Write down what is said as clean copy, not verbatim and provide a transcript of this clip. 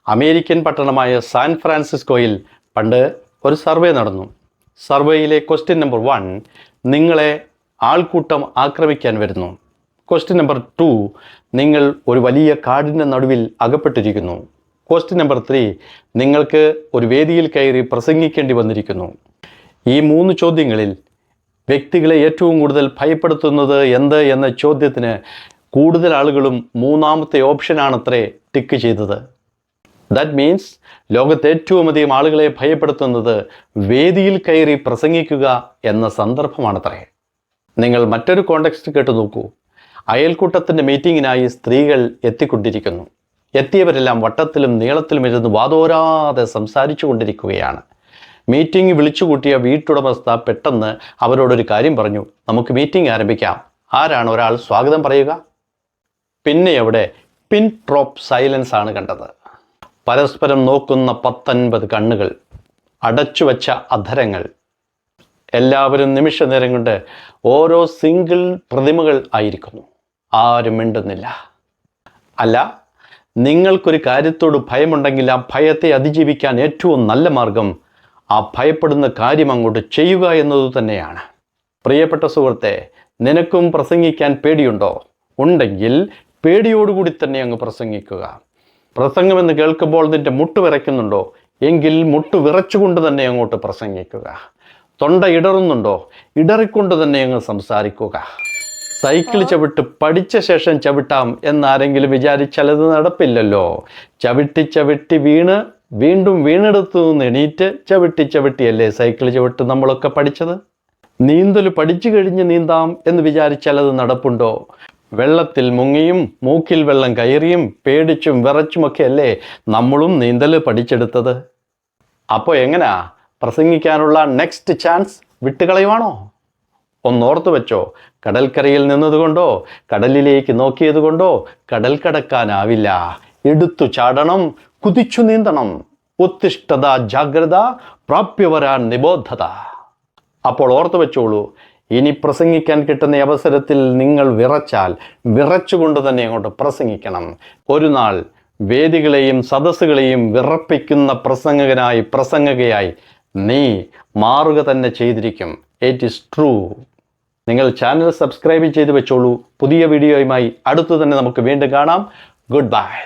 American പട്ടണമായ San ഫ്രാൻസിസ്കോയിൽ പണ്ട് ഒരു സർവേ നടന്നു. സർവേയിലെ ക്വസ്റ്റ്യൻ നമ്പർ 1, നിങ്ങളെ ആൾക്കൂട്ടം ആക്രമിക്കാൻ വരുന്നു. ക്വസ്റ്റ്യൻ നമ്പർ 2, നിങ്ങൾ ഒരു വലിയ കാടിൻ്റെ നടുവിൽ അകപ്പെട്ടിരിക്കുന്നു. ക്വസ്റ്റ്യൻ നമ്പർ 3, നിങ്ങൾക്ക് ഒരു വേദിയിൽ കയറി പ്രസംഗിക്കേണ്ടി വന്നിരിക്കുന്നു. ഈ 3 ചോദ്യങ്ങളിൽ വ്യക്തികളെ ഏറ്റവും കൂടുതൽ ഭയപ്പെടുത്തുന്നത് എന്ത് എന്ന ചോദ്യത്തിന് കൂടുതൽ ആളുകളും മൂന്നാമത്തെ ഓപ്ഷനാണത്രേ ടിക്ക് ചെയ്തത്. ദാറ്റ് മീൻസ് ലോകത്തെ ഏറ്റവും അധികം ആളുകളെ ഭയപ്പെടുത്തുന്നത് വേദിയിൽ കയറി പ്രസംഗിക്കുക എന്ന സന്ദർഭമാണത്രേ. നിങ്ങൾ മറ്റൊരു കോണ്ടെക്സ്റ്റ് കേട്ടു നോക്കൂ. അയൽക്കൂട്ടത്തിൻ്റെ മീറ്റിങ്ങിനായി സ്ത്രീകൾ എത്തിക്കൊണ്ടിരിക്കുന്നു. എത്തിയവരെല്ലാം വട്ടത്തിലും നീളത്തിലും ഇരുന്ന് വാതോരാതെ സംസാരിച്ചു കൊണ്ടിരിക്കുകയാണ്. മീറ്റിംഗ് വിളിച്ചുകൂട്ടിയ വീട്ടുടമസ്ഥ പെട്ടെന്ന് അവരോടൊരു കാര്യം പറഞ്ഞു, നമുക്ക് മീറ്റിംഗ് ആരംഭിക്കാം. ആരാണ് ഒരാൾ സ്വാഗതം പറയുക? പിന്നെ അവിടെ പിൻ ഡ്രോപ്പ് സൈലൻസ് ആണ് കണ്ടത്. പരസ്പരം നോക്കുന്ന 19 കണ്ണുകൾ, അടച്ചുവച്ച അധരങ്ങൾ. എല്ലാവരും നിമിഷ നേരം കൊണ്ട് ഓരോ സിംഗിൾ പ്രതിമകൾ ആയിരിക്കുന്നു. ആരും മിണ്ടുന്നില്ല. അല്ല, നിങ്ങൾക്കൊരു കാര്യത്തോട് ഭയമുണ്ടെങ്കിൽ ആ ഭയത്തെ അതിജീവിക്കാൻ ഏറ്റവും നല്ല മാർഗം ആ ഭയപ്പെടുന്ന കാര്യം അങ്ങോട്ട് ചെയ്യുക എന്നത് തന്നെയാണ്. പ്രിയപ്പെട്ട സുഹൃത്തെ, നിനക്കും പ്രസംഗിക്കാൻ പേടിയുണ്ടോ? ഉണ്ടെങ്കിൽ പേടിയോടുകൂടി തന്നെ അങ്ങ് പ്രസംഗിക്കുക. പ്രസംഗമെന്ന് കേൾക്കുമ്പോൾ നിന്റെ മുട്ട് വിറയ്ക്കുന്നുണ്ടോ? എങ്കിൽ മുട്ട് വിറച്ചുകൊണ്ട് തന്നെ അങ്ങോട്ട് പ്രസംഗിക്കുക. തൊണ്ട ഇടറുന്നുണ്ടോ? ഇടറിക്കൊണ്ട് തന്നെ അങ്ങ് സംസാരിക്കുക. സൈക്കിൾ ചവിട്ട് പഠിച്ച ശേഷം ചവിട്ടാം എന്നാരെങ്കിലും വിചാരിച്ചാൽ അത് നടപ്പില്ലല്ലോ. ചവിട്ടി വീണ് വീണ്ടും വീണെടുത്തു നിന്ന് എണീറ്റ് ചവിട്ടിയല്ലേ സൈക്കിൾ ചവിട്ട് നമ്മളൊക്കെ പഠിച്ചത്. നീന്തൽ പഠിച്ചു കഴിഞ്ഞ് നീന്താം എന്ന് വിചാരിച്ചാൽ അത് നടപ്പുണ്ടോ? വെള്ളത്തിൽ മുങ്ങിയും മൂക്കിൽ വെള്ളം കയറിയും പേടിച്ചും വിറച്ചുമൊക്കെ അല്ലേ നമ്മളും നീന്തൽ പഠിച്ചെടുത്തത്. അപ്പോൾ എങ്ങനാ പ്രസംഗിക്കാനുള്ള നെക്സ്റ്റ് ചാൻസ് വിട്ടുകളയുവാണോ? ഒന്നോർത്തു വെച്ചോ, കടൽക്കരയിൽ നിന്നതുകൊണ്ടോ കടലിലേക്ക് നോക്കിയതുകൊണ്ടോ കടൽ കടക്കാനാവില്ല. എടുത്തു ചാടണം, കുതിച്ചു നീന്തണം. ഉത്തിഷ്ഠത ജാഗ്രത, പ്രാപ്യവരാൻ നിബോധത. അപ്പോൾ ഓർത്തു വെച്ചോളൂ, ഇനി പ്രസംഗിക്കാൻ കിട്ടുന്ന അവസരത്തിൽ നിങ്ങൾ വിറച്ചാൽ വിറച്ചുകൊണ്ട് തന്നെ അങ്ങോട്ട് പ്രസംഗിക്കണം. ഒരു നാൾ വേദികളെയും സദസ്സുകളെയും വിറപ്പിക്കുന്ന പ്രസംഗകയായി നീ മാറുക തന്നെ ചെയ്തിരിക്കും. It is true. നിങ്ങൾ ചാനൽ സബ്സ്ക്രൈബ് ചെയ്ത് വെച്ചോളൂ. പുതിയ വീഡിയോയുമായി അടുത്തു തന്നെ നമുക്ക് വീണ്ടും കാണാം. Good bye.